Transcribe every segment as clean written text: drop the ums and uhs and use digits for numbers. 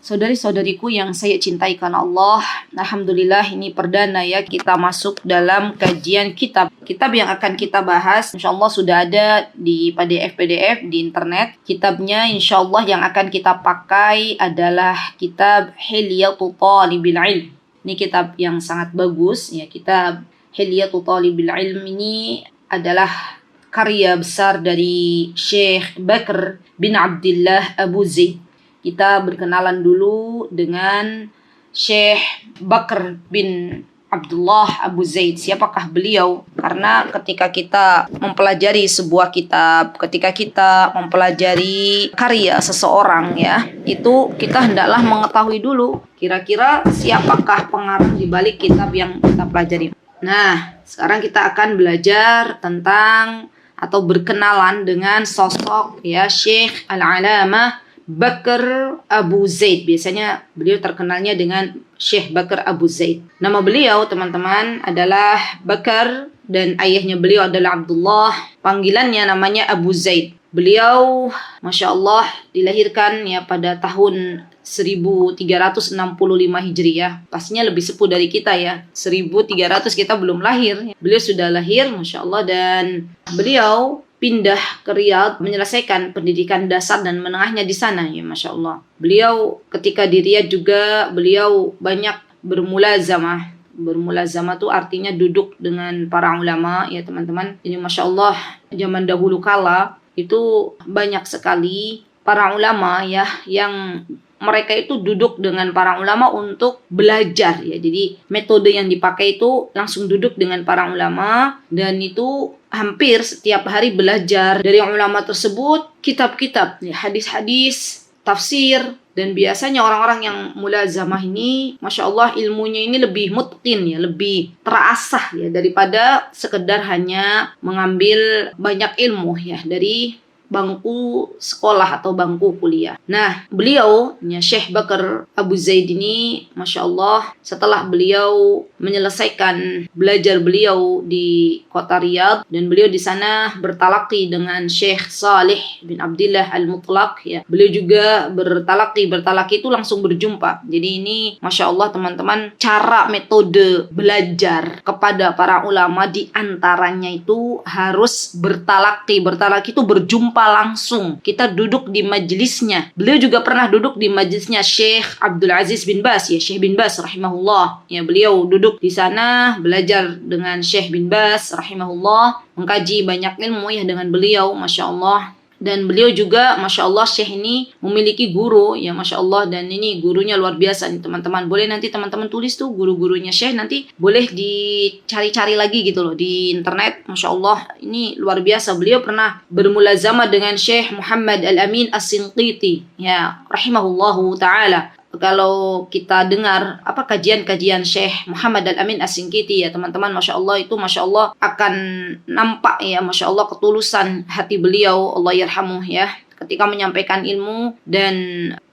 Saudari-saudariku yang saya cintai karena Allah, alhamdulillah ini perdana ya kita masuk dalam kajian kitab. Kitab yang akan kita bahas insyaallah sudah ada di PDF di internet. Kitabnya insyaallah yang akan kita pakai adalah kitab Hilyatul Talibil Ilm. Ini kitab yang sangat bagus ya. Kitab Hilyatul Talibil Ilm ini adalah karya besar dari Syekh Bakr bin Abdullah Abu Zaid. Kita berkenalan dulu dengan Syekh Bakr bin Abdullah Abu Zaid. Siapakah beliau? Karena ketika kita mempelajari sebuah kitab, ketika kita mempelajari karya seseorang ya, itu kita hendaklah mengetahui dulu kira-kira siapakah pengarang di balik kitab yang kita pelajari. Nah, sekarang kita akan belajar tentang atau berkenalan dengan sosok ya Syekh Al-Alamah Bakr Abu Zaid. Biasanya beliau terkenalnya dengan Syekh Bakr Abu Zaid. Nama beliau teman-teman adalah Bakar dan ayahnya beliau adalah Abdullah. Panggilannya namanya Abu Zaid. Beliau Masya Allah dilahirkan ya pada tahun 1365 Hijriah. Pastinya lebih sepuh dari kita ya. 1300 kita belum lahir. Beliau sudah lahir Masya Allah dan beliau pindah ke Riyadh menyelesaikan pendidikan dasar dan menengahnya di sana ya Masya Allah. Beliau ketika di Riyadh juga beliau banyak bermulazamah. Bermulazamah itu artinya duduk dengan para ulama ya teman-teman. Ini Masya Allah zaman dahulu kala itu banyak sekali para ulama ya yang mereka itu duduk dengan para ulama untuk belajar ya. Jadi metode yang dipakai itu langsung duduk dengan para ulama dan itu hampir setiap hari belajar dari ulama tersebut kitab-kitab ya, hadis-hadis, tafsir. Dan biasanya orang-orang yang mulazamah ini Masya Allah ilmunya ini lebih mutqin ya, lebih terasah ya daripada sekedar hanya mengambil banyak ilmu ya dari bangku sekolah atau bangku kuliah. Nah, beliau, Syekh Bakr Abu Zaid ini, Masya Allah, setelah beliau menyelesaikan belajar beliau di kota Riyadh, dan beliau di sana bertalaki dengan Syekh Salih bin Abdullah Al-Mutlaq, ya. Beliau juga bertalaki itu langsung berjumpa. Jadi ini, Masya Allah teman-teman, cara metode belajar kepada para ulama di antaranya itu harus bertalaki itu berjumpa langsung. Kita duduk di majelisnya. Beliau juga pernah duduk di majelisnya Syekh Abdul Aziz bin Baz ya, Syekh bin Baz rahimahullah. Ya, beliau duduk di sana belajar dengan Syekh bin Baz rahimahullah, mengkaji banyak ilmu ya dengan beliau, Masya Allah. Dan beliau juga Masya Allah Syekh ini memiliki guru ya Masya Allah, dan ini gurunya luar biasa nih teman-teman. Boleh nanti teman-teman tulis tuh guru-gurunya Syekh, nanti boleh dicari-cari lagi gitu loh di internet. Masya Allah ini luar biasa. Beliau pernah bermulazamah dengan Syekh Muhammad Al-Amin As-Sinqiti ya rahimahullahu ta'ala. Kalau kita dengar kajian-kajian Syekh Muhammad Al-Amin As-Sinqiti ya teman-teman, Masya Allah itu Masya Allah akan nampak ya Masya Allah ketulusan hati beliau, Allah yarhamuh ya, ketika menyampaikan ilmu. Dan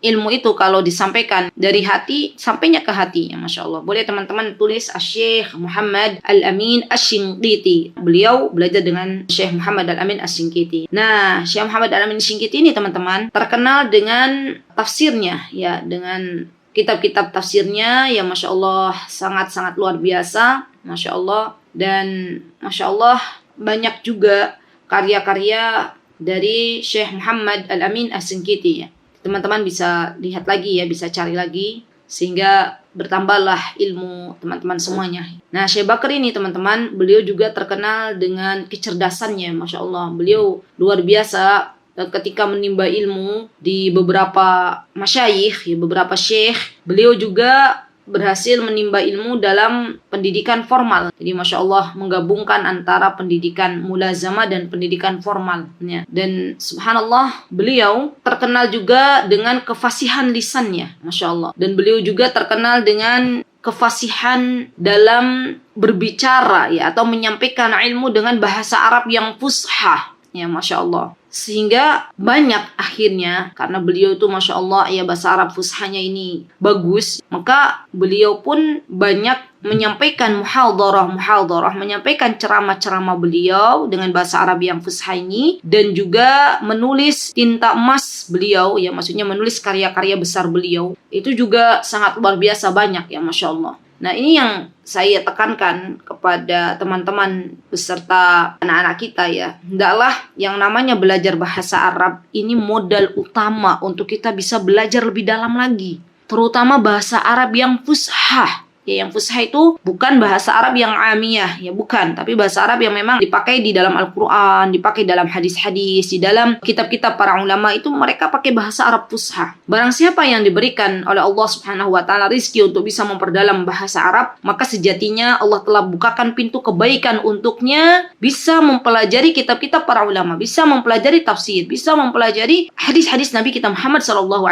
ilmu itu kalau disampaikan dari hati, sampainya ke hati ya Masya Allah. Boleh teman-teman tulis Syekh Muhammad Al-Amin As-Sinqiti. Beliau belajar dengan Syekh Muhammad Al-Amin As-Sinqiti. Nah, Syekh Muhammad Al-Amin As-Sinqiti ini teman-teman terkenal dengan tafsirnya ya, dengan kitab-kitab tafsirnya ya Masya Allah sangat-sangat luar biasa Masya Allah. Dan Masya Allah banyak juga karya-karya dari Syekh Muhammad Al-Amin As-Sinqiti ya. Teman-teman bisa lihat lagi ya, bisa cari lagi sehingga bertambahlah ilmu teman-teman semuanya. Nah, Syekh Bakr ini teman-teman, beliau juga terkenal dengan kecerdasannya, Masya Allah. Beliau luar biasa ketika menimba ilmu di beberapa masyayikh, ya, beberapa syekh. Beliau juga berhasil menimba ilmu dalam pendidikan formal. Jadi Masya Allah menggabungkan antara pendidikan mulazamah dan pendidikan formal ya. Dan subhanallah beliau terkenal juga dengan kefasihan lisannya Masya Allah. Dan beliau juga terkenal dengan kefasihan dalam berbicara ya, atau menyampaikan ilmu dengan bahasa Arab yang fushah ya Masya Allah. Sehingga banyak akhirnya, karena beliau itu Masya Allah ya bahasa Arab fushahnya ini bagus, maka beliau pun banyak menyampaikan muhadharah, menyampaikan ceramah-ceramah beliau dengan bahasa Arab yang fushah ini, dan juga menulis tinta emas beliau, ya maksudnya menulis karya-karya besar beliau. Itu juga sangat luar biasa banyak ya Masya Allah. Nah, ini yang saya tekankan kepada teman-teman beserta anak-anak kita ya. Hendaklah yang namanya belajar bahasa Arab ini modal utama untuk kita bisa belajar lebih dalam lagi. Terutama bahasa Arab yang fushah. Ya, yang fushah itu bukan bahasa Arab yang amiyah, ya bukan, tapi bahasa Arab yang memang dipakai di dalam Al-Quran, dipakai dalam hadis-hadis, di dalam kitab-kitab para ulama itu mereka pakai bahasa Arab fushah. Barang siapa yang diberikan oleh Allah Subhanahu wa taala rizki untuk bisa memperdalam bahasa Arab, maka sejatinya Allah telah bukakan pintu kebaikan untuknya, bisa mempelajari kitab-kitab para ulama, bisa mempelajari tafsir, bisa mempelajari hadis-hadis Nabi kita Muhammad SAW.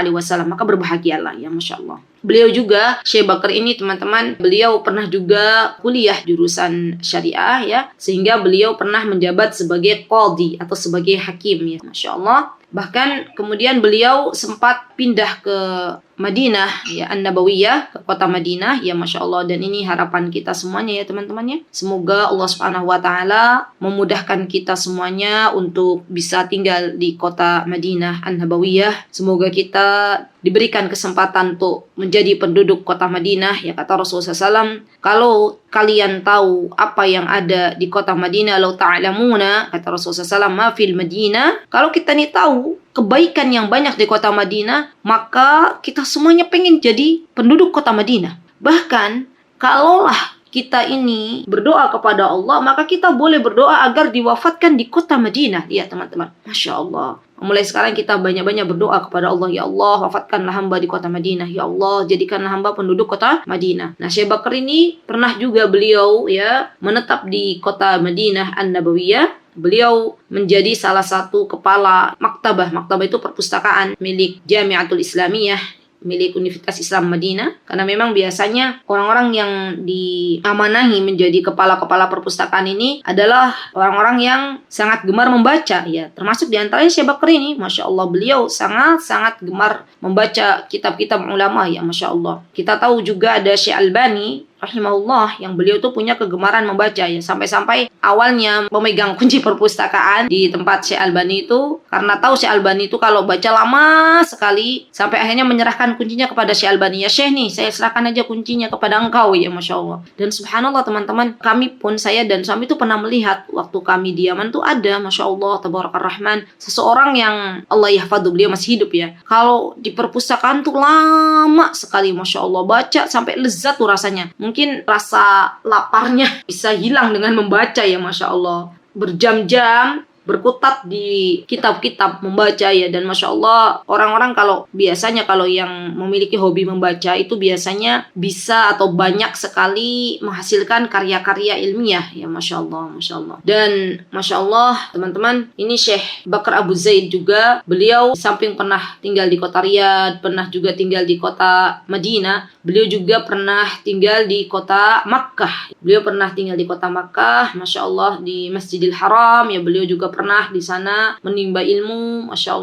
Maka berbahagialah ya Masya Allah. Beliau juga, Syekh Bakar ini teman-teman, beliau pernah juga kuliah jurusan syariah ya, sehingga beliau pernah menjabat sebagai qadhi atau sebagai hakim ya, Masya Allah. Bahkan kemudian beliau sempat pindah ke Madinah ya, An-Nabawiyah, ke kota Madinah ya Masya Allah. Dan ini harapan kita semuanya ya teman-teman ya. Semoga Allah Subhanahu wa taala memudahkan kita semuanya untuk bisa tinggal di kota Madinah An-Nabawiyah. Semoga kita diberikan kesempatan untuk menjadi penduduk kota Madinah. Ya kata Rasulullah SAW, kalau kalian tahu apa yang ada di kota Madinah, law ta'lamuna, kata Rasulullah SAW, ma fil Madinah, kalau kita nih tahu kebaikan yang banyak di kota Madinah, maka kita semuanya pengen jadi penduduk kota Madinah. Bahkan kalaulah kita ini berdoa kepada Allah, maka kita boleh berdoa agar diwafatkan di kota Madinah. Ya teman-teman, Masya Allah. Mulai sekarang kita banyak-banyak berdoa kepada Allah. Ya Allah, wafatkanlah hamba di kota Madinah. Ya Allah, jadikanlah hamba penduduk kota Madinah. Nah, Syekh Bakar ini pernah juga beliau ya menetap di kota Madinah An-Nabawiyah. Beliau menjadi salah satu kepala maktabah. Maktabah itu perpustakaan milik Jamiatul Islamiyah, milik Universitas Islam Madinah. Karena memang biasanya orang-orang yang diamanahi menjadi kepala-kepala perpustakaan ini adalah orang-orang yang sangat gemar membaca ya. Termasuk diantaranya Syekh Bakar ini, Masya Allah, beliau sangat-sangat gemar membaca kitab-kitab ulama ya Masya Allah. Kita tahu juga ada Syekh Albani rahimahullah yang beliau tuh punya kegemaran membaca ya, sampai-sampai awalnya memegang kunci perpustakaan di tempat Syekh Albani itu karena tahu Syekh Albani itu kalau baca lama sekali, sampai akhirnya menyerahkan kuncinya kepada Syekh Albani. Ya Syekh nih, saya serahkan aja kuncinya kepada engkau ya Masya Allah. Dan subhanallah teman-teman, kami pun, saya dan suami itu pernah melihat waktu kami di Yaman tuh ada Masya Allah Tabarakallah Rahman, seseorang yang Allah yahfadhu, beliau masih hidup ya, kalau di perpustakaan tuh lama sekali Masya Allah, baca sampai lezat tuh rasanya. Mungkin rasa laparnya bisa hilang dengan membaca ya Masya Allah. Berjam-jam berkutat di kitab-kitab membaca ya. Dan Masya Allah, orang-orang kalau biasanya kalau yang memiliki hobi membaca itu biasanya bisa atau banyak sekali menghasilkan karya-karya ilmiah ya Masya Allah, Masya Allah. Dan Masya Allah teman-teman, ini Syekh Bakar Abu Zaid juga, beliau samping pernah tinggal di kota Riyadh, pernah juga tinggal di kota Madinah, beliau juga pernah tinggal di kota Makkah. Beliau pernah tinggal di kota Makkah, Masya Allah, di Masjidil Haram ya. Beliau juga pernah di sana menimba ilmu, Masya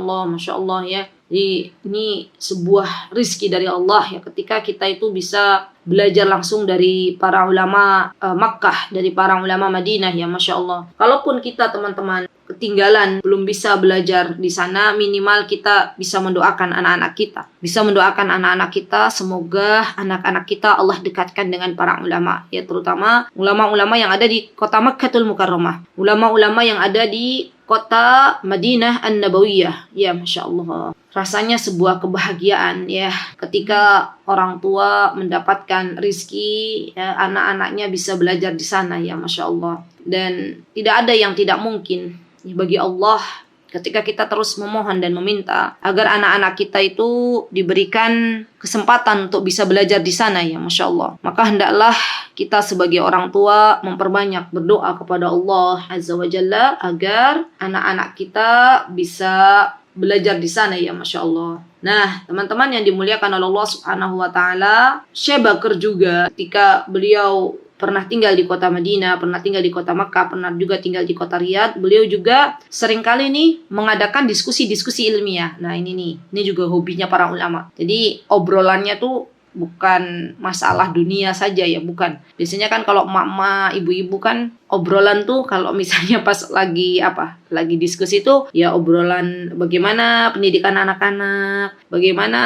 Allah ya. Jadi ini sebuah rizki dari Allah ya, ketika kita itu bisa belajar langsung dari para ulama Makkah, dari para ulama Madinah ya Masya Allah. Kalaupun kita teman-teman ketinggalan, belum bisa belajar di sana, minimal kita bisa mendoakan anak-anak kita. Bisa mendoakan anak-anak kita, semoga anak-anak kita Allah dekatkan dengan para ulama. Ya terutama ulama-ulama yang ada di kota Makkatul Mukarramah. Ulama-ulama yang ada di kota Madinah An-Nabawiyah. Ya Masya Allah. Rasanya sebuah kebahagiaan ya ketika orang tua mendapatkan rizki ya, anak-anaknya bisa belajar di sana ya Masya Allah. Dan tidak ada yang tidak mungkin bagi Allah ketika kita terus memohon dan meminta agar anak-anak kita itu diberikan kesempatan untuk bisa belajar di sana ya Masya Allah. Maka hendaklah kita sebagai orang tua memperbanyak berdoa kepada Allah Azza wa Jalla agar anak-anak kita bisa belajar di sana ya Masya Allah. Nah teman-teman yang dimuliakan oleh Allah Subhanahu wa ta'ala, Syekh Bakar juga ketika beliau pernah tinggal di kota Madinah, pernah tinggal di kota Makkah, pernah juga tinggal di kota Riyadh. Beliau juga seringkali nih mengadakan diskusi-diskusi ilmiah. Nah ini juga hobinya para ulama. Jadi obrolannya tuh bukan masalah dunia saja ya, bukan. Biasanya kan kalau emak-emak, ibu-ibu kan obrolan tuh kalau misalnya pas lagi diskusi tuh ya obrolan bagaimana pendidikan anak-anak, bagaimana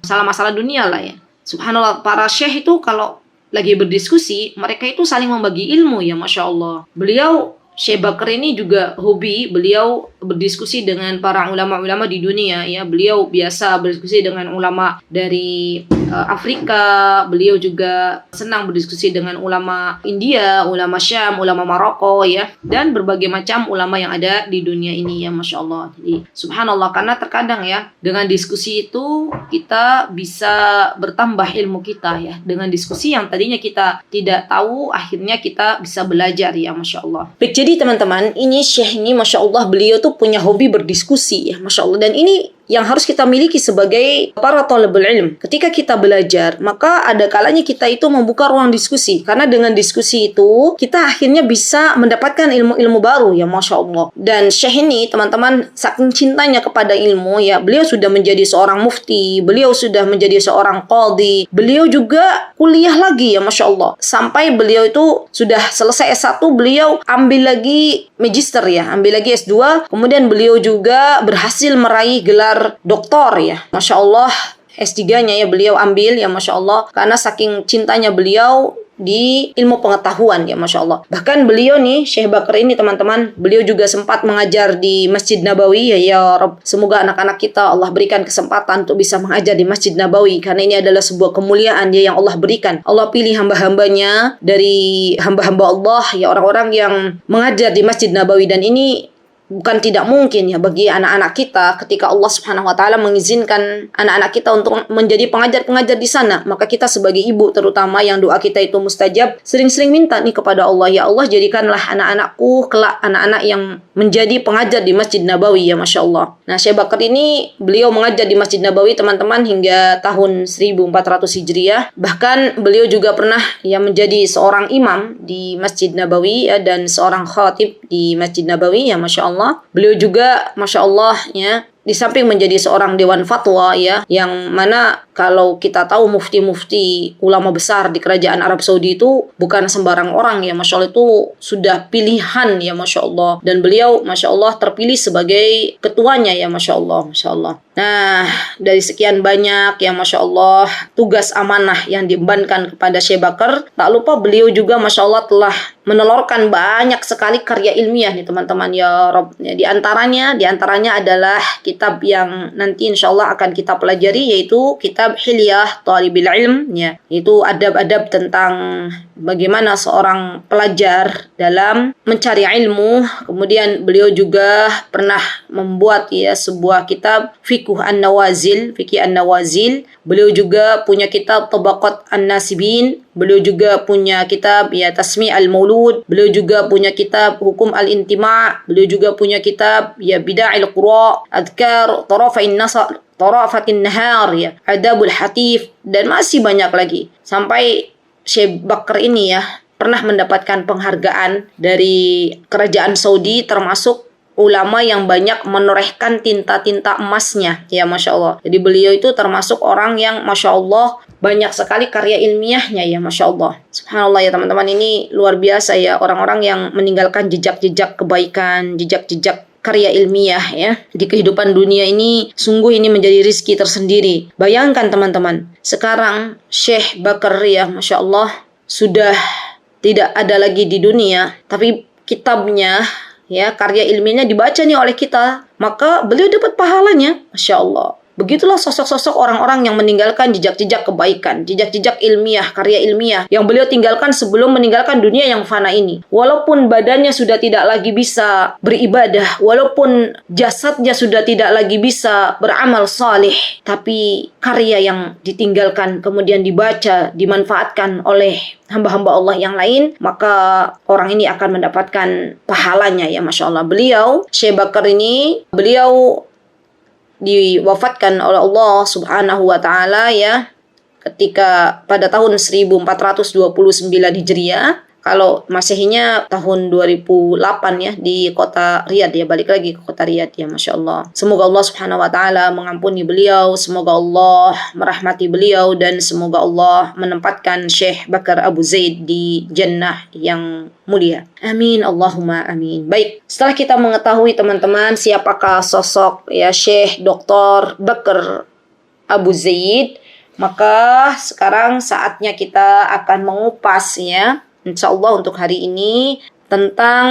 masalah-masalah dunia lah ya. Subhanallah, para syekh itu kalau lagi berdiskusi, mereka itu saling membagi ilmu ya, Masya Allah. Beliau, Syekh Bakar ini juga hobi, beliau berdiskusi dengan para ulama-ulama di dunia ya. Beliau biasa berdiskusi dengan ulama dari Afrika, beliau juga senang berdiskusi dengan ulama India, ulama Syam, ulama Maroko ya, dan berbagai macam ulama yang ada di dunia ini ya, Masya Allah. Jadi subhanallah, karena terkadang ya dengan diskusi itu kita bisa bertambah ilmu kita ya. Dengan diskusi yang tadinya kita tidak tahu, akhirnya kita bisa belajar ya, Masya Allah. Baik, jadi teman-teman, ini Syekh ini Masya Allah, beliau tuh punya hobi berdiskusi ya, Masya Allah. Dan ini yang harus kita miliki sebagai para thalibul ilm. Ketika kita belajar, maka ada kalanya kita itu membuka ruang diskusi. Karena dengan diskusi itu, kita akhirnya bisa mendapatkan ilmu-ilmu baru ya, Masya Allah. Dan Syekh ini, teman-teman, saking cintanya kepada ilmu ya, beliau sudah menjadi seorang mufti, beliau sudah menjadi seorang qadhi, beliau juga kuliah lagi ya, Masya Allah. Sampai beliau itu sudah selesai S1, beliau ambil lagi magister ya, ambil lagi S2, kemudian beliau juga berhasil meraih gelar doktor ya, Masya Allah. S3-nya ya beliau ambil ya, Masya Allah, karena saking cintanya beliau di ilmu pengetahuan ya, Masya Allah. Bahkan beliau nih, Syekh Bakar ini teman-teman, beliau juga sempat mengajar di Masjid Nabawi ya Rabb. Semoga anak-anak kita Allah berikan kesempatan untuk bisa mengajar di Masjid Nabawi, karena ini adalah sebuah kemuliaan ya yang Allah berikan. Allah pilih hamba-hambanya dari hamba-hamba Allah ya, orang-orang yang mengajar di Masjid Nabawi. Dan ini bukan tidak mungkin ya bagi anak-anak kita, ketika Allah Subhanahu wa taala mengizinkan anak-anak kita untuk menjadi pengajar-pengajar di sana, maka kita sebagai ibu terutama yang doa kita itu mustajab, sering-sering minta nih kepada Allah, ya Allah jadikanlah anak-anakku kelak anak-anak yang menjadi pengajar di Masjid Nabawi ya, Masya Allah. Nah, Syekh Bakar ini beliau mengajar di Masjid Nabawi teman-teman hingga tahun 1400 Hijriah. Bahkan beliau juga pernah ya menjadi seorang imam di Masjid Nabawi ya, dan seorang khatib di Masjid Nabawi ya, Masya Allah. Beliau juga Masya Allah ya, di samping menjadi seorang dewan fatwa ya, yang mana kalau kita tahu mufti-mufti ulama besar di kerajaan Arab Saudi itu bukan sembarang orang ya, Masya Allah, itu sudah pilihan ya, Masya Allah. Dan beliau Masya Allah terpilih sebagai ketuanya ya, Masya Allah, Masya Allah. Nah, dari sekian banyak ya, Masya Allah, tugas amanah yang diembankan kepada Syekh Bakar, tak lupa beliau juga Masya Allah telah menelurkan banyak sekali karya ilmiah nih teman-teman ya Rabb. Ya, di antaranya adalah kitab yang nanti insya Allah akan kita pelajari, yaitu kitab Hilyah Thalibil Ilm ya. Itu adab-adab tentang bagaimana seorang pelajar dalam mencari ilmu. Kemudian beliau juga pernah membuat ya sebuah kitab Fiqh An-Nawazil. Beliau juga punya kitab Tabaqat An-Nasibin. Beliau juga punya kitab ya Tasmi' Al-Maulud. Beliau juga punya kitab Hukum Al-Intima'. Beliau juga punya kitab ya Bida'il Qura, Adhkar Tarafatin Nahar ya, Adabul Hatif, dan masih banyak lagi. Sampai Syekh Bakar ini ya pernah mendapatkan penghargaan dari kerajaan Saudi, termasuk ulama yang banyak menorehkan tinta-tinta emasnya ya, Masya Allah. Jadi beliau itu termasuk orang yang Masya Allah banyak sekali karya ilmiahnya ya, Masya Allah. Subhanallah ya teman-teman, ini luar biasa ya, orang-orang yang meninggalkan jejak-jejak kebaikan, jejak-jejak karya ilmiah ya di kehidupan dunia ini. Sungguh ini menjadi rizki tersendiri. Bayangkan teman-teman, sekarang Syekh Bakar ya, Masya Allah, sudah tidak ada lagi di dunia, tapi kitabnya ya, karya ilmiahnya dibaca nih oleh kita, maka beliau dapat pahalanya, Masya Allah. Begitulah sosok-sosok orang-orang yang meninggalkan jejak-jejak kebaikan, jejak-jejak ilmiah, karya ilmiah yang beliau tinggalkan sebelum meninggalkan dunia yang fana ini. Walaupun badannya sudah tidak lagi bisa beribadah, walaupun jasadnya sudah tidak lagi bisa beramal saleh, tapi karya yang ditinggalkan kemudian dibaca, dimanfaatkan oleh hamba-hamba Allah yang lain, maka orang ini akan mendapatkan pahalanya ya, Masya Allah. Beliau, Syekh Bakar ini, beliau diwafatkan oleh Allah Subhanahu wa taala ya ketika pada tahun 1429 Hijriah. Kalau Masehinya tahun 2008 ya, di kota Riyadh ya, balik lagi ke kota Riyadh ya, Masya Allah. Semoga Allah Subhanahu wa Ta'ala mengampuni beliau, semoga Allah merahmati beliau, dan semoga Allah menempatkan Syekh Bakar Abu Zaid di jannah yang mulia. Amin, Allahumma amin. Baik, setelah kita mengetahui teman-teman siapakah sosok ya Syekh Dr. Bakar Abu Zaid, maka sekarang saatnya kita akan mengupas ya, insya Allah untuk hari ini, tentang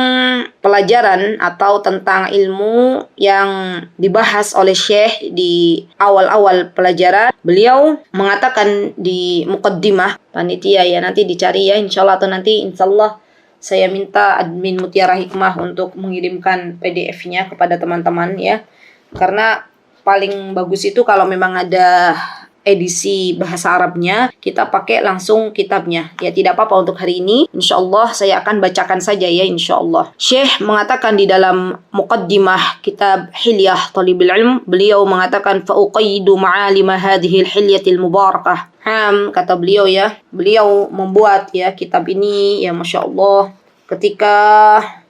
pelajaran atau tentang ilmu yang dibahas oleh Syekh di awal-awal pelajaran. Beliau mengatakan di muqaddimah, panitia ya nanti dicari ya insya Allah, atau nanti insya Allah saya minta admin Mutiara Hikmah untuk mengirimkan PDF-nya kepada teman-teman ya, karena paling bagus itu kalau memang ada edisi bahasa Arabnya, kita pakai langsung kitabnya. Ya tidak apa-apa untuk hari ini. Insya Allah saya akan bacakan saja ya insya Allah. Syekh mengatakan di dalam muqaddimah kitab Hilyah Talibul Ilm, beliau mengatakan fa'uqayyidu ma'alima hadhil hilyatil mubarakah. Kata beliau ya, beliau membuat ya kitab ini ya Masya Allah ketika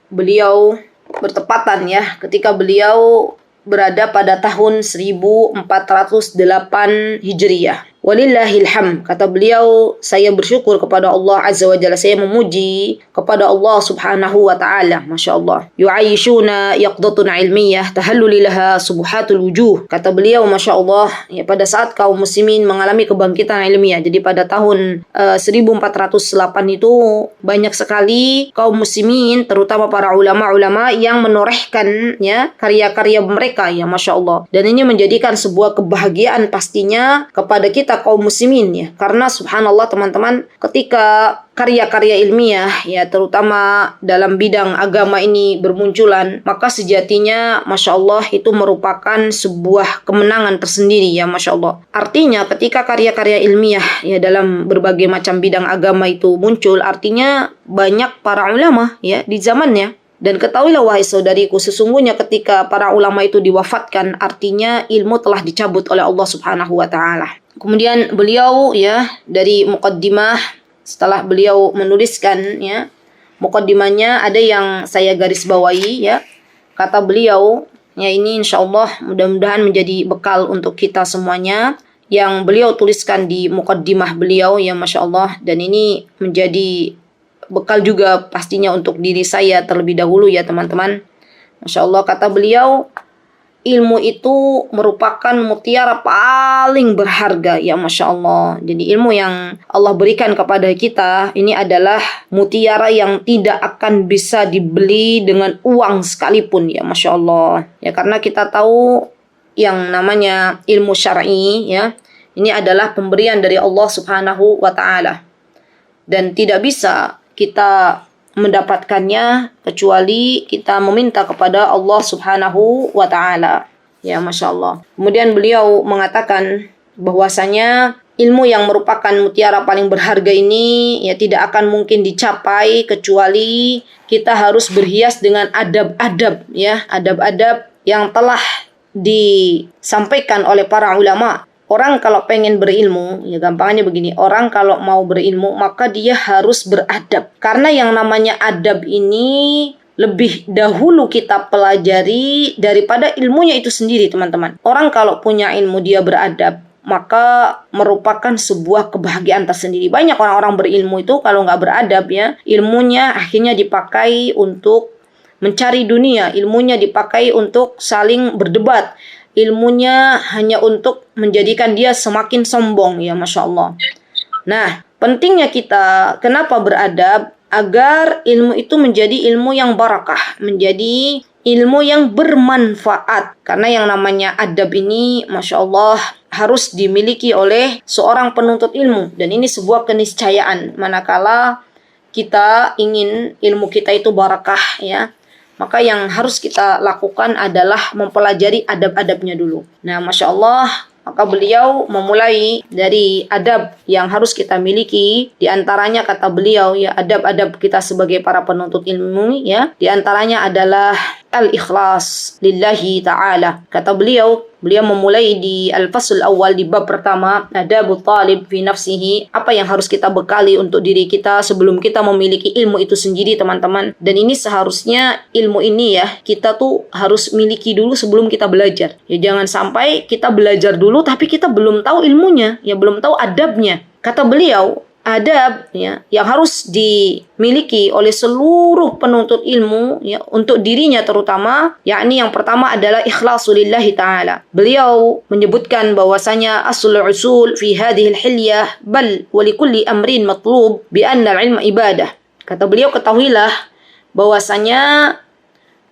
beliau bertepatan ya, ketika beliau berada pada tahun 1408 Hijriah. Walillahil hamd, kata beliau, saya bersyukur kepada Allah Azza wa Jalla, saya memuji kepada Allah Subhanahu wa Ta'ala. Masya Allah. Yu'ayishuna yaqdatun ilmiyah tahallulilaha subuhatul wujuh. Kata beliau, Masya Allah, ya, pada saat kaum muslimin mengalami kebangkitan ilmiah. Jadi pada tahun 1408 itu banyak sekali kaum muslimin, terutama para ulama-ulama yang menorehkan ya karya-karya mereka ya Masya Allah. Dan ini menjadikan sebuah kebahagiaan pastinya kepada kita kaum muslimin ya, karena subhanallah teman-teman, ketika karya-karya ilmiah ya terutama dalam bidang agama ini bermunculan, maka sejatinya Masya Allah itu merupakan sebuah kemenangan tersendiri ya Masya Allah. Artinya ketika karya-karya ilmiah ya dalam berbagai macam bidang agama itu muncul, artinya banyak para ulama ya di zamannya. Dan ketahuilah wahai saudariku, sesungguhnya ketika para ulama itu diwafatkan, artinya ilmu telah dicabut oleh Allah Subhanahu wa Ta'ala. Kemudian beliau ya dari muqaddimah, setelah beliau menuliskan ya muqaddimahnya, ada yang saya garis bawahi ya. Kata beliau, ya ini insya Allah mudah-mudahan menjadi bekal untuk kita semuanya, yang beliau tuliskan di muqaddimah beliau ya Masya Allah. Dan ini menjadi bekal juga pastinya untuk diri saya terlebih dahulu ya teman-teman. Masya Allah, kata beliau, ilmu itu merupakan mutiara paling berharga ya Masya Allah. Jadi ilmu yang Allah berikan kepada kita ini adalah mutiara yang tidak akan bisa dibeli dengan uang sekalipun ya Masya Allah. Ya karena kita tahu yang namanya ilmu syar'i ya, ini adalah pemberian dari Allah Subhanahu wa Ta'ala. Dan tidak bisa kita mendapatkannya kecuali kita meminta kepada Allah Subhanahu wa Ta'ala ya Masya Allah. Kemudian beliau mengatakan bahwasanya ilmu yang merupakan mutiara paling berharga ini ya tidak akan mungkin dicapai kecuali kita harus berhias dengan adab-adab ya, adab-adab yang telah disampaikan oleh para ulama. Orang kalau pengen berilmu, ya gampangnya begini, orang kalau mau berilmu maka dia harus beradab. Karena yang namanya adab ini lebih dahulu kita pelajari daripada ilmunya itu sendiri teman-teman. Orang kalau punya ilmu dia beradab, maka merupakan sebuah kebahagiaan tersendiri. Banyak orang-orang berilmu itu kalau nggak beradab ya, ilmunya akhirnya dipakai untuk mencari dunia, ilmunya dipakai untuk saling berdebat, ilmunya hanya untuk menjadikan dia semakin sombong ya Masya Allah. Nah, pentingnya kita kenapa beradab? Agar ilmu itu menjadi ilmu yang barakah, menjadi ilmu yang bermanfaat. Karena yang namanya adab ini Masya Allah harus dimiliki oleh seorang penuntut ilmu. Dan ini sebuah keniscayaan. Manakala kita ingin ilmu kita itu barakah ya, maka yang harus kita lakukan adalah mempelajari adab-adabnya dulu. Nah, Masya Allah, maka beliau memulai dari adab yang harus kita miliki. Di antaranya kata beliau ya, adab-adab kita sebagai para penuntut ilmu ya, di antaranya adalah al-ikhlas lillahi ta'ala. Kata beliau memulai di al-fasl awal di bab pertama, adabut talib fi nafsihi, apa yang harus kita bekali untuk diri kita sebelum kita memiliki ilmu itu sendiri, teman-teman. Dan ini seharusnya ilmu ini ya, kita tuh harus miliki dulu sebelum kita belajar. Ya jangan sampai kita belajar dulu tapi kita belum tahu ilmunya, ya belum tahu adabnya. Kata beliau, adab ya yang harus dimiliki oleh seluruh penuntut ilmu ya untuk dirinya terutama, yakni yang pertama adalah ikhlasulillahi ta'ala. Beliau menyebutkan bahwasanya aslul usul fi hadhihi al-hilyah bal wa likulli amrin matlub bi anna al-ilma ibadah. Kata beliau, ketahuilah bahwasanya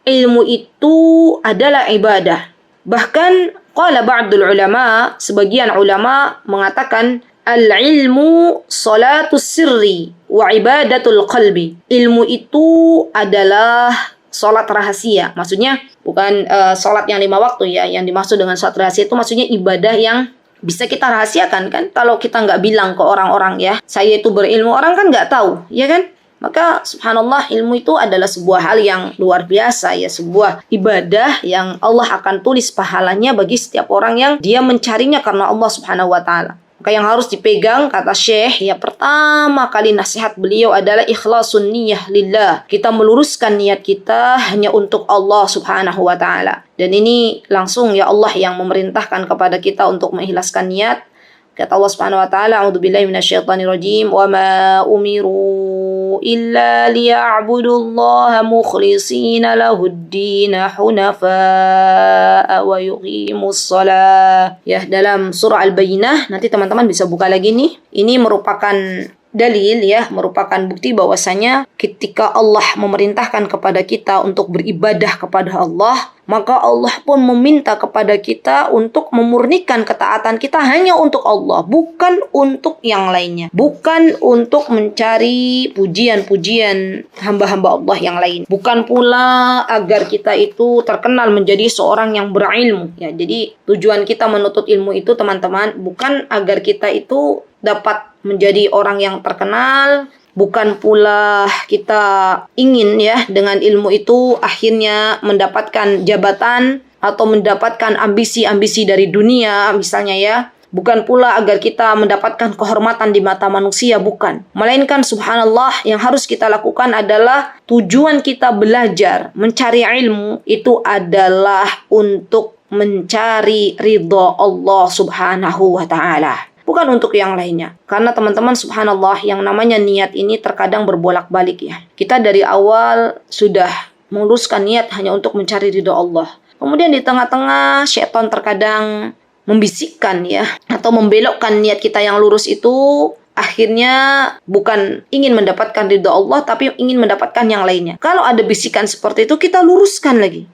ilmu itu adalah ibadah. Bahkan qala ba'dul ulama, sebagian ulama mengatakan al-ilmu salatus sirri wa ibadatul qalbi. Ilmu itu adalah salat rahasia. Maksudnya bukan salat yang 5 waktu ya. Yang dimaksud dengan salat rahasia itu maksudnya ibadah yang bisa kita rahasiakan kan. Kalau kita nggak bilang ke orang-orang ya, saya itu berilmu, orang kan nggak tahu, ya kan? Maka subhanallah, ilmu itu adalah sebuah hal yang luar biasa ya, sebuah ibadah yang Allah akan tulis pahalanya bagi setiap orang yang dia mencarinya karena Allah subhanahu wa ta'ala. Maka yang harus dipegang, kata Syekh, ya pertama kali nasihat beliau adalah ikhlasun niyah lillah. Kita meluruskan niat kita hanya untuk Allah subhanahu wa ta'ala. Dan ini langsung ya Allah yang memerintahkan kepada kita untuk mengikhlaskan niat. Kata Allah subhanahu wa ta'ala, a'udzubillahi minasyaitonir rajim, wa ma umiru illa liya'budullaha mukhlishina lahuddin hunafa'a wa yuqimus shalah. Ya, dalam surah Al-Bayyinah, nanti teman-teman bisa buka lagi nih. Ini merupakan dalil ya, merupakan bukti bahwasanya ketika Allah memerintahkan kepada kita untuk beribadah kepada Allah, maka Allah pun meminta kepada kita untuk memurnikan ketaatan kita hanya untuk Allah, bukan untuk yang lainnya, bukan untuk mencari pujian-pujian hamba-hamba Allah yang lain, bukan pula agar kita itu terkenal menjadi seorang yang berilmu ya. Jadi tujuan kita menuntut ilmu itu, teman-teman, bukan agar kita itu dapat menjadi orang yang terkenal, bukan pula kita ingin ya dengan ilmu itu akhirnya mendapatkan jabatan atau mendapatkan ambisi-ambisi dari dunia misalnya ya. Bukan pula agar kita mendapatkan kehormatan di mata manusia, bukan. Melainkan subhanallah, yang harus kita lakukan adalah tujuan kita belajar, mencari ilmu itu adalah untuk mencari ridha Allah subhanahu wa ta'ala, bukan untuk yang lainnya. Karena teman-teman subhanallah, yang namanya niat ini terkadang berbolak-balik ya. Kita dari awal sudah meluruskan niat hanya untuk mencari ridha Allah. Kemudian di tengah-tengah syaitan terkadang membisikkan ya, atau membelokkan niat kita yang lurus itu. Akhirnya bukan ingin mendapatkan ridha Allah, tapi ingin mendapatkan yang lainnya. Kalau ada bisikan seperti itu, kita luruskan lagi.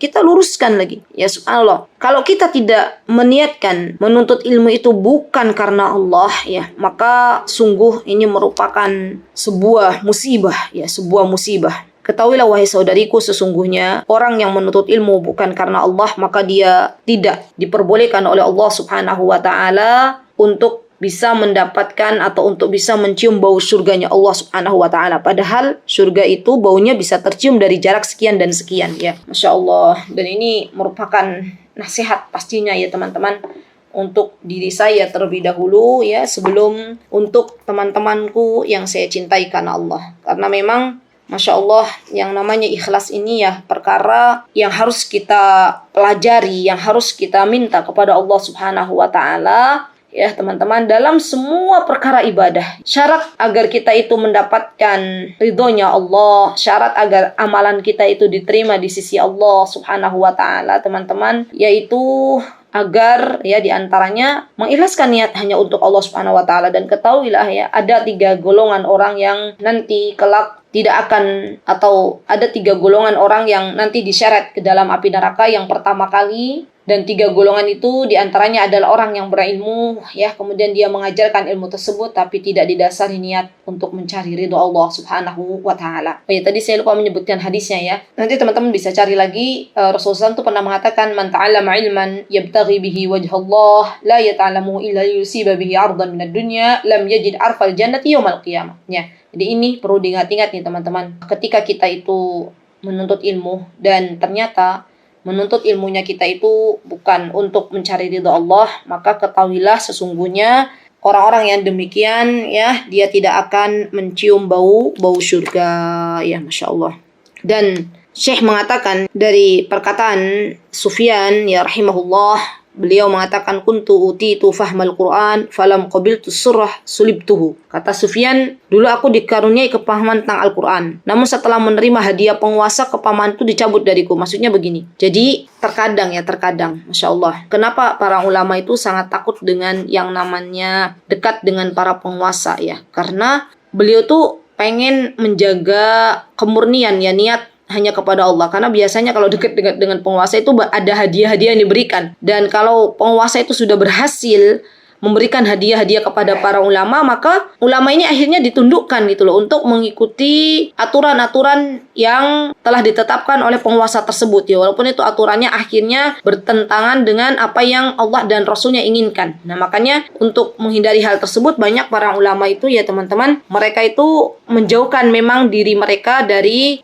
Ya subhanallah. Kalau kita tidak meniatkan menuntut ilmu itu bukan karena Allah ya, maka sungguh ini merupakan sebuah musibah ya, sebuah musibah. Ketahuilah wahai saudariku, sesungguhnya orang yang menuntut ilmu bukan karena Allah, maka dia tidak diperbolehkan oleh Allah subhanahu wa ta'ala untuk bisa mendapatkan atau untuk bisa mencium bau surganya Allah subhanahu wa ta'ala. Padahal surga itu baunya bisa tercium dari jarak sekian dan sekian ya. Masya Allah. Dan ini merupakan nasihat pastinya ya teman-teman, untuk diri saya terlebih dahulu ya, sebelum untuk teman-temanku yang saya cintai karena Allah. Karena memang Masya Allah, yang namanya ikhlas ini ya perkara yang harus kita pelajari, yang harus kita minta kepada Allah subhanahu wa ta'ala ya teman-teman, dalam semua perkara ibadah. Syarat agar kita itu mendapatkan ridhonya Allah, syarat agar amalan kita itu diterima di sisi Allah subhanahu wa ta'ala teman-teman, yaitu agar ya diantaranya mengikhlaskan niat hanya untuk Allah subhanahu wa ta'ala. Dan ketahuilah ya, ada 3 golongan orang yang nanti kelak tidak akan, atau ada 3 golongan orang yang nanti diseret ke dalam api neraka. Yang pertama kali, dan 3 golongan itu diantaranya adalah orang yang berilmu ya, kemudian dia mengajarkan ilmu tersebut tapi tidak didasari niat untuk mencari ridho Allah subhanahu wa ta'ala. Oh ya, tadi saya lupa menyebutkan hadisnya ya, nanti teman-teman bisa cari lagi. Rasulullah itu pernah mengatakan, man ta'allama ilman yabtaghi bihi wajhallah la yata'alamu illa yusiba bihi ardan minad dunya lam yajid arfal jannati yawmal qiyamah ya. Jadi ini perlu diingat-ingat nih teman-teman, ketika kita itu menuntut ilmu, dan ternyata menuntut ilmunya kita itu bukan untuk mencari ridha Allah, maka ketahuilah sesungguhnya orang-orang yang demikian ya, dia tidak akan mencium bau surga ya, Masya Allah. Dan Syekh mengatakan dari perkataan Sufyan ya rahimahullah, beliau mengatakan kuntu utitu fahmal Quran falam qabiltu surah sulibtuhu. Kata Sufyan, dulu aku dikaruniai kepahaman tentang Al-Quran, namun setelah menerima hadiah penguasa, kepahaman itu dicabut dariku. Maksudnya begini, jadi terkadang, Masya Allah, kenapa para ulama itu sangat takut dengan yang namanya dekat dengan para penguasa ya, karena beliau tuh pengen menjaga kemurnian ya, niat hanya kepada Allah. Karena biasanya kalau dekat dengan penguasa itu ada hadiah-hadiah yang diberikan. Dan kalau penguasa itu sudah berhasil memberikan hadiah-hadiah kepada para ulama, maka ulama ini akhirnya ditundukkan gitu loh, untuk mengikuti aturan-aturan yang telah ditetapkan oleh penguasa tersebut ya, walaupun itu aturannya akhirnya bertentangan dengan apa yang Allah dan Rasulnya inginkan. Nah, makanya untuk menghindari hal tersebut, banyak para ulama itu ya teman-teman, mereka itu menjauhkan memang diri mereka dari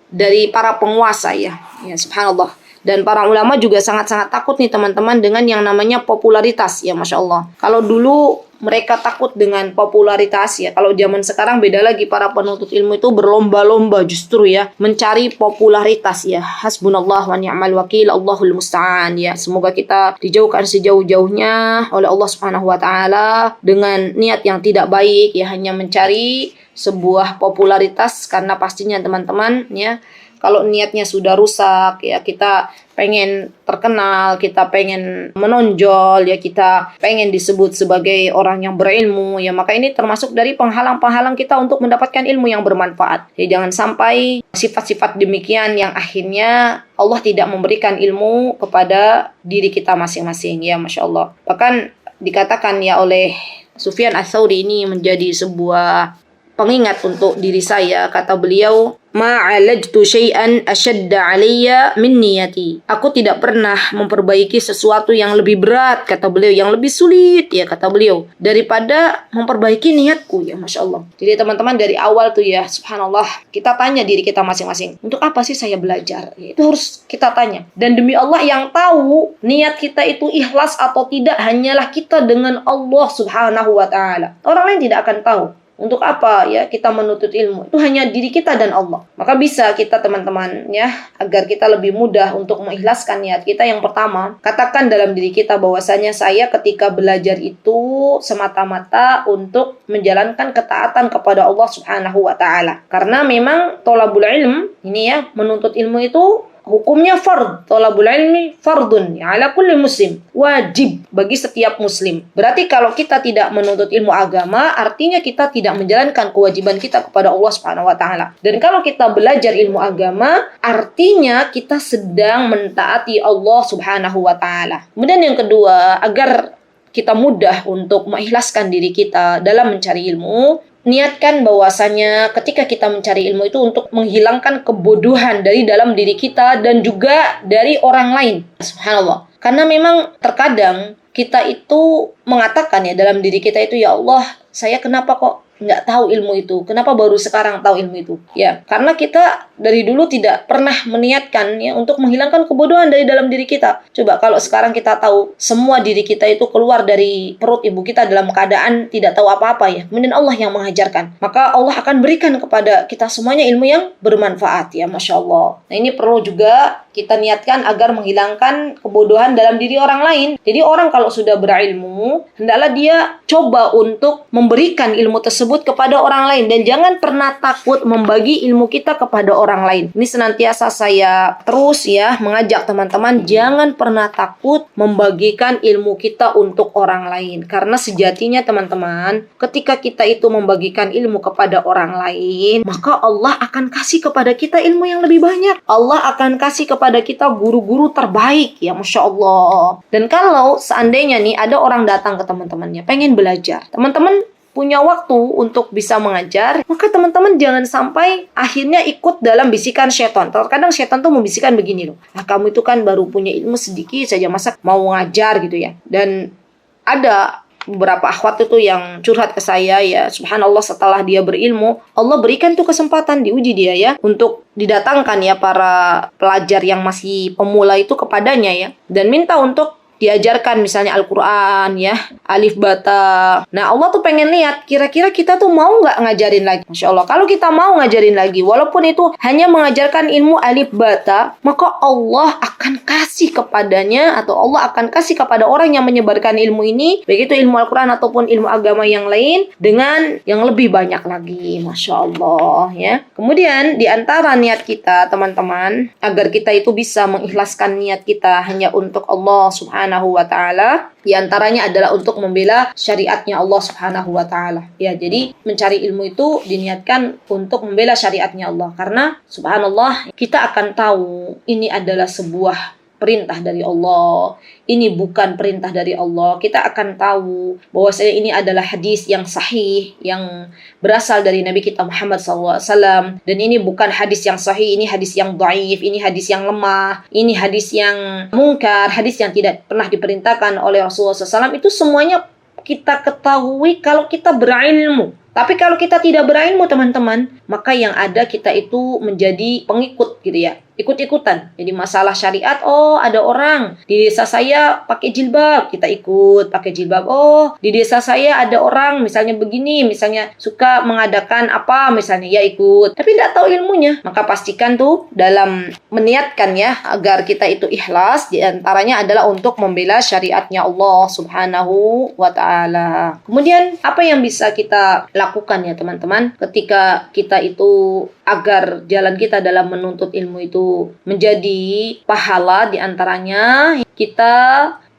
para penguasa ya subhanallah. Dan para ulama juga sangat-sangat takut nih teman-teman dengan yang namanya popularitas ya, Masya Allah. Kalau dulu mereka takut dengan popularitas ya, kalau zaman sekarang beda lagi. Para penuntut ilmu itu berlomba-lomba justru ya mencari popularitas ya. Hasbunallah wa ni'mal wakil, Allahul musta'an ya. Semoga kita dijauhkan sejauh-jauhnya oleh Allah Subhanahu wa taala dengan niat yang tidak baik ya, hanya mencari sebuah popularitas. Karena pastinya teman-teman ya, kalau niatnya sudah rusak ya, kita pengen terkenal, kita pengen menonjol ya, kita pengen disebut sebagai orang yang berilmu ya, maka ini termasuk dari penghalang-penghalang kita untuk mendapatkan ilmu yang bermanfaat. Jadi jangan sampai sifat-sifat demikian yang akhirnya Allah tidak memberikan ilmu kepada diri kita masing-masing ya, Masya Allah. Bahkan dikatakan ya oleh Sufyan Ats-Tsauri, ini menjadi sebuah pengingat untuk diri saya. Kata beliau, ma'alajtu syai'an ashadda alayya min niyati. Aku tidak pernah memperbaiki sesuatu yang lebih berat, kata beliau, yang lebih sulit ya, kata beliau, daripada memperbaiki niatku ya, Masya Allah. Jadi teman-teman, dari awal tuh ya, subhanallah, kita tanya diri kita masing-masing, untuk apa sih saya belajar? Ya, itu harus kita tanya. Dan demi Allah, yang tahu niat kita itu ikhlas atau tidak hanyalah kita dengan Allah Subhanahu wa ta'ala. Orang lain tidak akan tahu. Untuk apa ya kita menuntut ilmu? Itu hanya diri kita dan Allah. Maka bisa kita teman-teman ya, agar kita lebih mudah untuk mengikhlaskan niat kita, yang pertama, katakan dalam diri kita bahwasanya saya ketika belajar itu semata-mata untuk menjalankan ketaatan kepada Allah Subhanahu wa taala. Karena memang thalabul ilm ini ya, menuntut ilmu itu hukumnya fard. Thalabul ilmi fardun ya, ala kulli muslim, wajib bagi setiap muslim. Berarti kalau kita tidak menuntut ilmu agama, artinya kita tidak menjalankan kewajiban kita kepada Allah Subhanahu wa taala. Dan kalau kita belajar ilmu agama, artinya kita sedang mentaati Allah Subhanahu wa taala. Kemudian yang kedua, agar kita mudah untuk mengikhlaskan diri kita dalam mencari ilmu, niatkan bahwasanya ketika kita mencari ilmu itu untuk menghilangkan kebodohan dari dalam diri kita dan juga dari orang lain. Subhanallah. Karena memang terkadang kita itu mengatakan ya dalam diri kita itu, ya Allah, saya kenapa kok nggak tahu ilmu itu? Kenapa baru sekarang tahu ilmu itu? Ya, karena kita dari dulu tidak pernah meniatkan ya untuk menghilangkan kebodohan dari dalam diri kita. Coba kalau sekarang kita tahu semua diri kita itu keluar dari perut ibu kita dalam keadaan tidak tahu apa-apa ya, kemudian Allah yang mengajarkan, maka Allah akan berikan kepada kita semuanya ilmu yang bermanfaat ya, Masya Allah. Nah, ini perlu juga kita niatkan agar menghilangkan kebodohan dalam diri orang lain. Jadi orang kalau sudah berilmu, hendaklah dia coba untuk memberikan ilmu tersebut kepada orang lain, dan jangan pernah takut membagi ilmu kita kepada orang lain. Ini senantiasa saya terus ya mengajak teman-teman, jangan pernah takut membagikan ilmu kita untuk orang lain. Karena sejatinya teman-teman, ketika kita itu membagikan ilmu kepada orang lain, maka Allah akan kasih kepada kita ilmu yang lebih banyak. Allah akan kasih kepada kita guru-guru terbaik ya, Masya Allah. Dan kalau seandainya nih ada orang datang ke teman-temannya pengen belajar, teman-teman punya waktu untuk bisa mengajar, maka teman-teman jangan sampai akhirnya ikut dalam bisikan setan. Terkadang setan tuh membisikkan begini loh, nah kamu itu kan baru punya ilmu sedikit saja, masa mau ngajar gitu ya. Dan ada beberapa akhwat itu yang curhat ke saya ya, subhanallah setelah dia berilmu, Allah berikan tuh kesempatan diuji dia ya untuk didatangkan ya para pelajar yang masih pemula itu kepadanya ya, dan minta untuk diajarkan misalnya Al-Quran ya, alif bata. Nah Allah tuh pengen lihat kira-kira kita tuh mau nggak ngajarin lagi. Masya Allah, kalau kita mau ngajarin lagi walaupun itu hanya mengajarkan ilmu alif bata, maka Allah akan kasih kepadanya, atau Allah akan kasih kepada orang yang menyebarkan ilmu ini, baik itu ilmu Al-Quran ataupun ilmu agama yang lain, dengan yang lebih banyak lagi. Masya Allah ya. Kemudian di antara niat kita teman-teman, agar kita itu bisa mengikhlaskan niat kita hanya untuk Allah Subhanahu wa ta'ala, di antaranya adalah untuk membela syariatnya Allah Subhanahu wa ta'ala. Ya, jadi mencari ilmu itu diniatkan untuk membela syariatnya Allah, karena subhanallah kita akan tahu ini adalah sebuah perintah dari Allah, ini bukan perintah dari Allah. Kita akan tahu bahwasanya ini adalah hadis yang sahih, yang berasal dari Nabi kita Muhammad SAW. Dan ini bukan hadis yang sahih, ini hadis yang dhaif, ini hadis yang lemah, ini hadis yang mungkar, hadis yang tidak pernah diperintahkan oleh Rasulullah SAW. Itu semuanya kita ketahui kalau kita berilmu. Tapi kalau kita tidak berilmu teman-teman, maka yang ada kita itu menjadi pengikut gitu ya, ikut-ikutan. Jadi masalah syariat, oh ada orang di desa saya pakai jilbab, kita ikut pakai jilbab. Oh di desa saya ada orang misalnya begini, misalnya suka mengadakan apa misalnya, ya ikut. Tapi tidak tahu ilmunya, maka pastikan tuh dalam meniatkan ya agar kita itu ikhlas, di antaranya adalah untuk membela syariatnya Allah Subhanahu wa ta'ala. Kemudian apa yang bisa kita lakukan ya teman-teman ketika kita itu agar jalan kita dalam menuntut ilmu itu menjadi pahala, di antaranya kita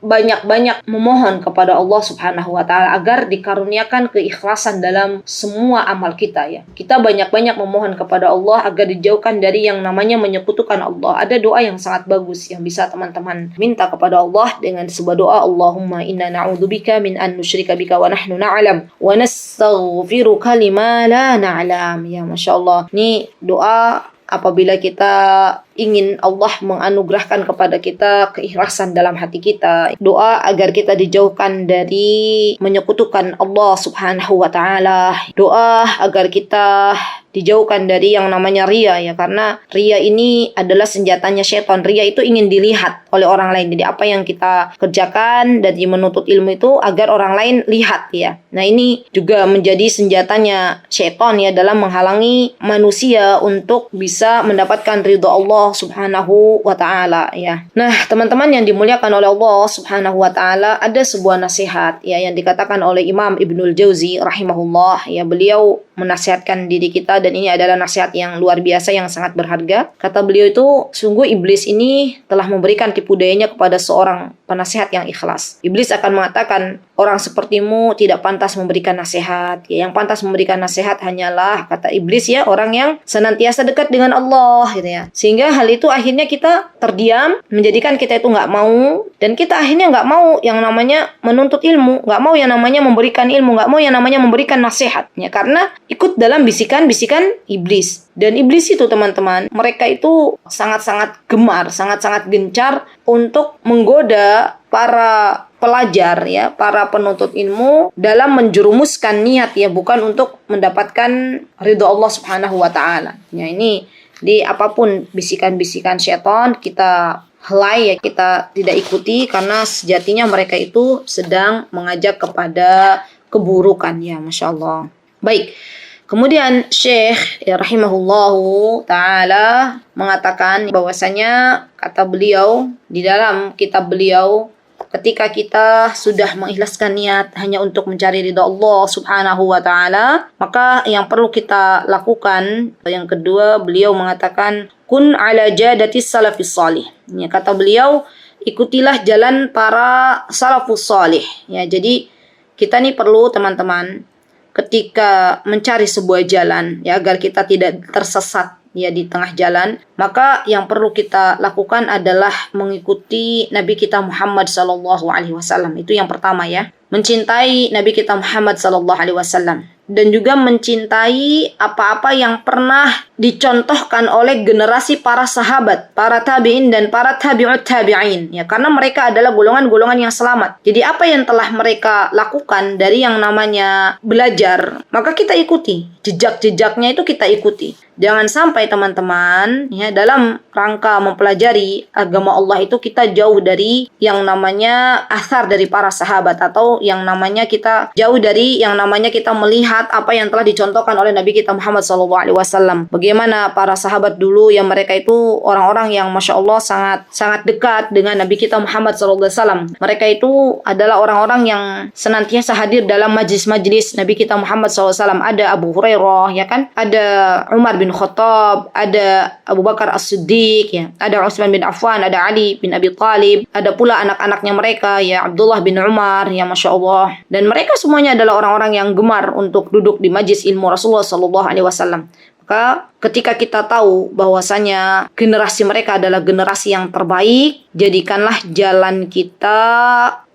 banyak-banyak memohon kepada Allah Subhanahu wa ta'ala agar dikaruniakan keikhlasan dalam semua amal kita ya. Kita banyak-banyak memohon kepada Allah agar dijauhkan dari yang namanya menyekutukan Allah. Ada doa yang sangat bagus yang bisa teman-teman minta kepada Allah dengan sebuah doa, Allahumma inna na'udzubika min an nusyrika bika wa nahnu na'lam wa nastaghfiruka lima la na'lam. Ya Masya Allah, ini doa apabila kita ingin Allah menganugerahkan kepada kita keikhlasan dalam hati kita. Doa agar kita dijauhkan dari menyekutukan Allah Subhanahu wa ta'ala. Doa agar kita dijauhkan dari yang namanya ria ya, karena ria ini adalah senjatanya syaitan. Ria itu ingin dilihat oleh orang lain. Jadi apa yang kita kerjakan dari menuntut ilmu itu agar orang lain lihat ya. Nah ini juga menjadi senjatanya syaitan ya dalam menghalangi manusia untuk bisa mendapatkan ridha Allah Subhanahu wa ta'ala ya. Nah teman-teman yang dimuliakan oleh Allah Subhanahu wa ta'ala, ada sebuah nasihat ya yang dikatakan oleh Imam Ibnul Jauzi rahimahullah ya. Beliau menasihatkan diri kita, dan ini adalah nasihat yang luar biasa, yang sangat berharga. Kata beliau itu, sungguh iblis ini telah memberikan tipu dayanya kepada seorang penasihat yang ikhlas. Iblis akan mengatakan, orang sepertimu tidak pantas memberikan nasihat. Ya, yang pantas memberikan nasihat hanyalah, kata iblis ya, orang yang senantiasa dekat dengan Allah gitu ya. Sehingga hal itu akhirnya kita terdiam, menjadikan kita itu nggak mau, dan kita akhirnya nggak mau yang namanya menuntut ilmu, nggak mau yang namanya memberikan ilmu, nggak mau yang namanya memberikan nasihat. Ya, karena ikut dalam bisikan-bisikan iblis. Dan iblis itu teman-teman, mereka itu sangat-sangat gemar, sangat-sangat gencar untuk menggoda para pelajar ya, para penuntut ilmu dalam menjerumuskan niat ya, bukan untuk mendapatkan ridha Allah Subhanahu wa ta'ala. Ya, ini di apapun bisikan-bisikan syaitan kita helai ya, kita tidak ikuti, karena sejatinya mereka itu sedang mengajak kepada keburukan ya. Masya Allah. Baik. Kemudian Syekh ya, rahimahullahu ta'ala mengatakan bahwasanya, kata beliau di dalam kitab beliau, ketika kita sudah mengikhlaskan niat hanya untuk mencari ridha Allah Subhanahu wa ta'ala, maka yang perlu kita lakukan, yang kedua beliau mengatakan, kun ala jadatis salafis salih. Ya, kata beliau, ikutilah jalan para salafus salih. Ya, jadi kita nih perlu teman-teman ketika mencari sebuah jalan ya, agar kita tidak tersesat ya di tengah jalan, maka yang perlu kita lakukan adalah mengikuti Nabi kita Muhammad sallallahu alaihi wasallam. Itu yang pertama ya, mencintai Nabi kita Muhammad sallallahu alaihi wasallam. dan juga mencintai apa-apa yang pernah dicontohkan oleh generasi para sahabat, para tabi'in dan para tabi'ut tabi'in. Ya, karena mereka adalah golongan-golongan yang selamat. Jadi apa yang telah mereka lakukan dari yang namanya belajar, maka kita ikuti. Jejak-jejaknya itu kita ikuti. Jangan sampai teman-teman ya dalam rangka mempelajari agama Allah itu kita jauh dari yang namanya athar dari para sahabat, atau yang namanya kita jauh dari yang namanya kita melihat apa yang telah dicontohkan oleh Nabi kita Muhammad SAW. Bagaimana para sahabat dulu yang mereka itu orang-orang yang Masya Allah sangat dekat dengan Nabi kita Muhammad SAW. Mereka itu adalah orang-orang yang senantiasa hadir dalam majlis-majlis Nabi kita Muhammad SAW. Ada Abu Hurairah, ya kan? Ada Umar bin Khattab, ada Abu Bakar As-Siddiq, ya. Ada Utsman bin Affan, ada Ali bin Abi Thalib, ada pula anak-anaknya mereka, ya, Abdullah bin Umar, ya, Masya Allah. Dan mereka semuanya adalah orang-orang yang gemar untuk duduk di majlis ilmu Rasulullah SAW. Maka ketika kita tahu bahwasanya generasi mereka adalah generasi yang terbaik, jadikanlah jalan kita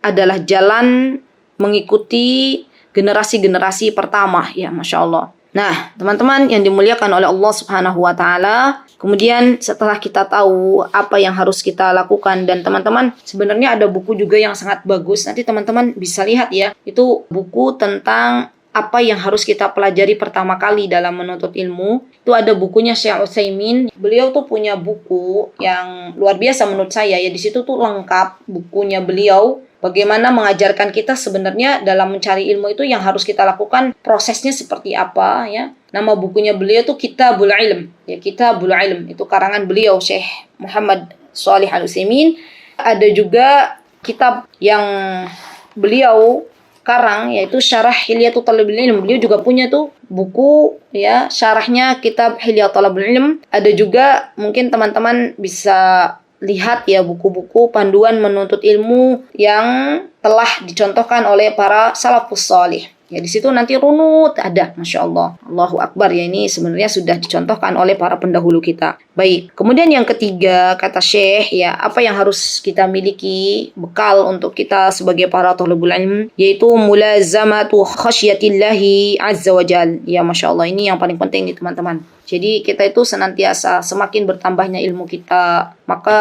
adalah jalan mengikuti generasi-generasi pertama, ya, Masya Allah. Nah, teman-teman yang dimuliakan oleh Allah Subhanahu wa Ta'ala, kemudian setelah kita tahu apa yang harus kita lakukan, dan teman-teman sebenarnya ada buku juga yang sangat bagus. Nanti teman-teman bisa lihat ya, itu buku tentang apa yang harus kita pelajari pertama kali dalam menuntut ilmu. Itu ada bukunya Syekh Utsaimin. Beliau tuh punya buku yang luar biasa menurut saya ya. Di situ tuh lengkap bukunya beliau. Bagaimana mengajarkan kita sebenarnya dalam mencari ilmu itu yang harus kita lakukan, prosesnya seperti apa ya. Nama bukunya beliau tuh Kitabul Ilm. Ya, Kitabul Ilm itu karangan beliau Syekh Muhammad Shalih Al-Utsaimin. Ada juga kitab yang beliau karang yaitu Syarah Hilyatul Talibul Ilm. Beliau juga punya tuh buku ya syarahnya kitab Hilyatul Talibul Ilm. Ada juga mungkin teman-teman bisa lihat ya buku-buku panduan menuntut ilmu yang telah dicontohkan oleh para salafus salih. Ya di situ nanti runut ada, Masya Allah. Allahu Akbar ya, ini sebenarnya sudah dicontohkan oleh para pendahulu kita. Baik, kemudian yang ketiga kata Syekh ya, apa yang harus kita miliki bekal untuk kita sebagai para thalibul ilm, yaitu mulazamatu khasyatillahi azza wa jal. Ya Masya Allah, ini yang paling penting nih teman-teman. Jadi kita itu senantiasa semakin bertambahnya ilmu kita, maka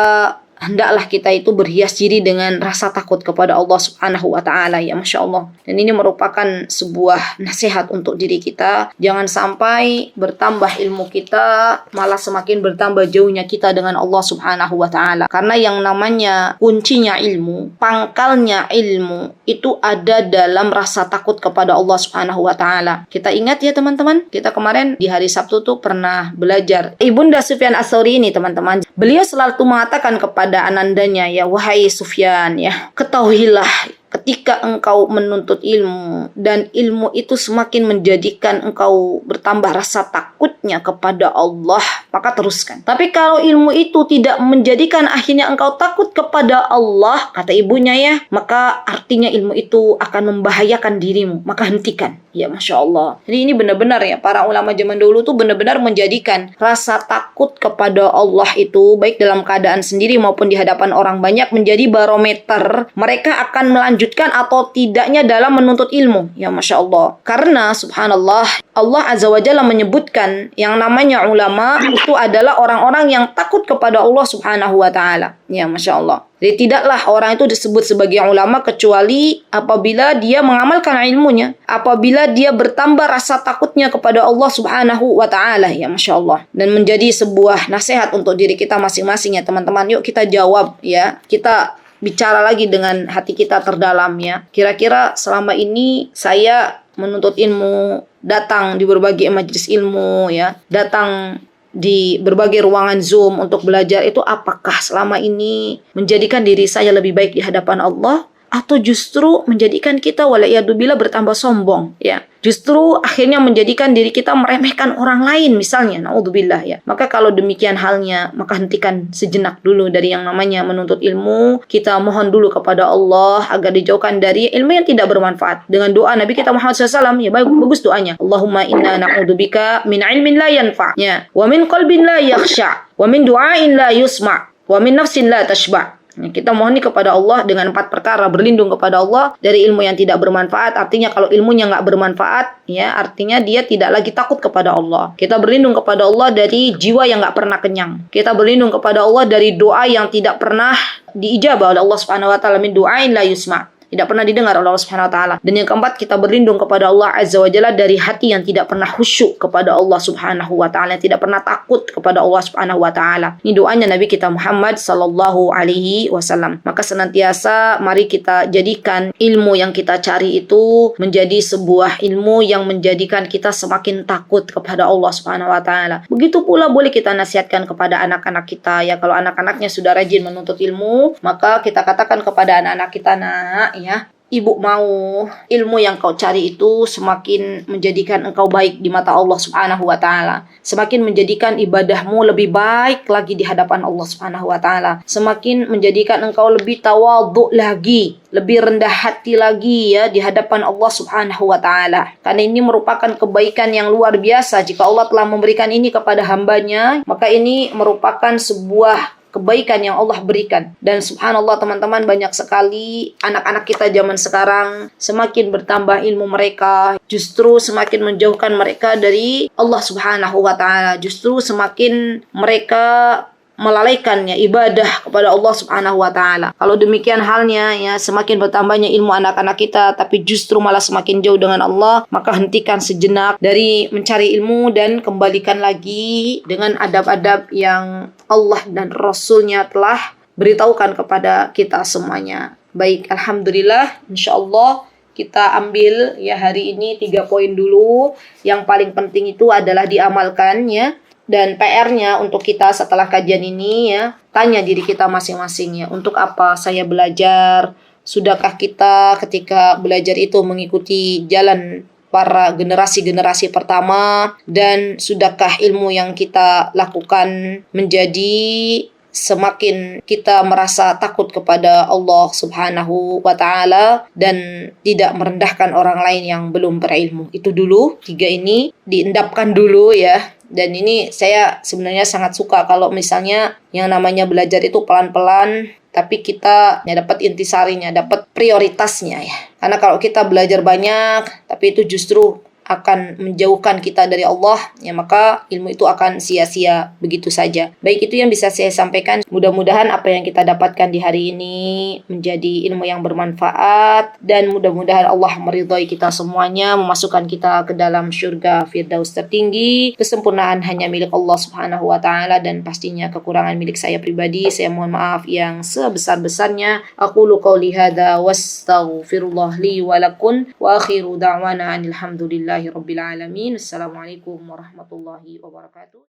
hendaklah kita itu berhias diri dengan rasa takut kepada Allah Subhanahu wa Ta'ala, ya Masya Allah. Dan ini merupakan sebuah nasihat untuk diri kita. Jangan sampai bertambah ilmu kita malah semakin bertambah jauhnya kita dengan Allah Subhanahu wa Ta'ala. Karena yang namanya kuncinya ilmu, pangkalnya ilmu itu ada dalam rasa takut kepada Allah Subhanahu wa Ta'ala. Kita ingat ya teman-teman, kita kemarin di hari Sabtu tuh pernah belajar Ibunda Sufyan Ats-Tsauri ini teman-teman. Beliau selalu mengatakan kepada anandanya, ya wahai Sufyan, ya ketahuilah ketika engkau menuntut ilmu dan ilmu itu semakin menjadikan engkau bertambah rasa takutnya kepada Allah, maka teruskan. Tapi kalau ilmu itu tidak menjadikan akhirnya engkau takut kepada Allah, kata ibunya ya, maka artinya ilmu itu akan membahayakan dirimu, maka hentikan. Ya Masya Allah. Jadi ini benar-benar ya, para ulama zaman dulu tuh benar-benar menjadikan rasa takut kepada Allah itu, baik dalam keadaan sendiri maupun di hadapan orang banyak, menjadi barometer mereka akan melanjutkan atau tidaknya dalam menuntut ilmu. Ya Masya Allah. Karena subhanallah, Allah Azza wa Jalla menyebutkan yang namanya ulama itu adalah orang-orang yang takut kepada Allah Subhanahu wa Ta'ala. Ya Masya Allah. Jadi tidaklah orang itu disebut sebagai ulama kecuali apabila dia mengamalkan ilmunya, apabila dia bertambah rasa takutnya kepada Allah Subhanahu wa Ta'ala. Ya Masya Allah. Dan menjadi sebuah nasihat untuk diri kita masing-masing ya teman-teman. Yuk kita jawab ya. Kita bicara lagi dengan hati kita terdalam ya. Kira-kira selama ini saya menuntut ilmu, datang di berbagai majelis ilmu ya, datang di berbagai ruangan Zoom untuk belajar, itu apakah selama ini menjadikan diri saya lebih baik di hadapan Allah, atau justru menjadikan kita wala'iyadzubillah bertambah sombong ya, justru akhirnya menjadikan diri kita meremehkan orang lain misalnya, na'udzubillah ya. Maka kalau demikian halnya, maka hentikan sejenak dulu dari yang namanya menuntut ilmu. Kita mohon dulu kepada Allah agar dijauhkan dari ilmu yang tidak bermanfaat dengan doa Nabi kita Muhammad SAW ya, bagus doanya, Allahumma inna na'udzubika min ilmin la yanfa' ya, wa min qalbin la yakhsha', wa min du'ain la yusma', wa min nafsin la tashba'. Kita mohon kepada Allah dengan 4 perkara, berlindung kepada Allah dari ilmu yang tidak bermanfaat. Artinya kalau ilmunya nggak bermanfaat, ya artinya dia tidak lagi takut kepada Allah. Kita berlindung kepada Allah dari jiwa yang nggak pernah kenyang. Kita berlindung kepada Allah dari doa yang tidak pernah diijabah oleh Allah Subhanahu wa taala, min du'ain la yusma'. Tidak pernah didengar oleh Allah Subhanahu wa taala. Dan yang keempat, kita berlindung kepada Allah Azza wa Jalla dari hati yang tidak pernah khusyuk kepada Allah Subhanahu wa taala, yang tidak pernah takut kepada Allah Subhanahu wa taala. Ini doanya Nabi kita Muhammad sallallahu alaihi wasallam. Maka senantiasa mari kita jadikan ilmu yang kita cari itu menjadi sebuah ilmu yang menjadikan kita semakin takut kepada Allah Subhanahu wa taala. Begitu pula boleh kita nasihatkan kepada anak-anak kita, ya kalau anak-anaknya sudah rajin menuntut ilmu, maka kita katakan kepada anak-anak kita, "Nak, ya, ibu mau ilmu yang kau cari itu semakin menjadikan engkau baik di mata Allah Subhanahu wa taala, semakin menjadikan ibadahmu lebih baik lagi di hadapan Allah Subhanahu wa taala, semakin menjadikan engkau lebih tawadhu lagi, lebih rendah hati lagi ya di hadapan Allah Subhanahu wa taala. Karena ini merupakan kebaikan yang luar biasa. Jika Allah telah memberikan ini kepada hambanya, maka ini merupakan sebuah kebaikan yang Allah berikan. Dan subhanallah teman-teman, banyak sekali anak-anak kita zaman sekarang semakin bertambah ilmu mereka, justru semakin menjauhkan mereka dari Allah Subhanahu wa taala. Justru semakin mereka melalaikannya ibadah kepada Allah Subhanahu wa taala. Kalau demikian halnya, ya semakin bertambahnya ilmu anak-anak kita tapi justru malah semakin jauh dengan Allah, maka hentikan sejenak dari mencari ilmu dan kembalikan lagi dengan adab-adab yang Allah dan Rasulnya telah beritahukan kepada kita semuanya. Baik, alhamdulillah, insyaallah kita ambil ya hari ini 3 poin dulu. Yang paling penting itu adalah diamalkan ya. Dan PR-nya untuk kita setelah kajian ini ya, tanya diri kita masing-masing ya, untuk apa saya belajar? Sudahkah kita ketika belajar itu mengikuti jalan para generasi-generasi pertama? Dan sudahkah ilmu yang kita lakukan menjadi semakin kita merasa takut kepada Allah Subhanahu wa taala dan tidak merendahkan orang lain yang belum berilmu? Itu dulu, 3 ini diendapkan dulu ya. Dan ini saya sebenarnya sangat suka kalau misalnya yang namanya belajar itu pelan-pelan, tapi kita ya dapat intisarinya, dapat prioritasnya ya. Karena kalau kita belajar banyak, tapi itu justru akan menjauhkan kita dari Allah, ya maka ilmu itu akan sia-sia begitu saja. Baik, itu yang bisa saya sampaikan. Mudah-mudahan apa yang kita dapatkan di hari ini menjadi ilmu yang bermanfaat, dan mudah-mudahan Allah meridhai kita semuanya, memasukkan kita ke dalam syurga Firdaus tertinggi. Kesempurnaan hanya milik Allah Subhanahu wa taala, dan pastinya kekurangan milik saya pribadi. Saya mohon maaf yang sebesar-besarnya. Aqulu qauli hadza wastaghfirullah li wa lakum wa akhiru da'wana alhamdulillah Rabbil alamin. Assalamualaikum warahmatullahi wabarakatuh.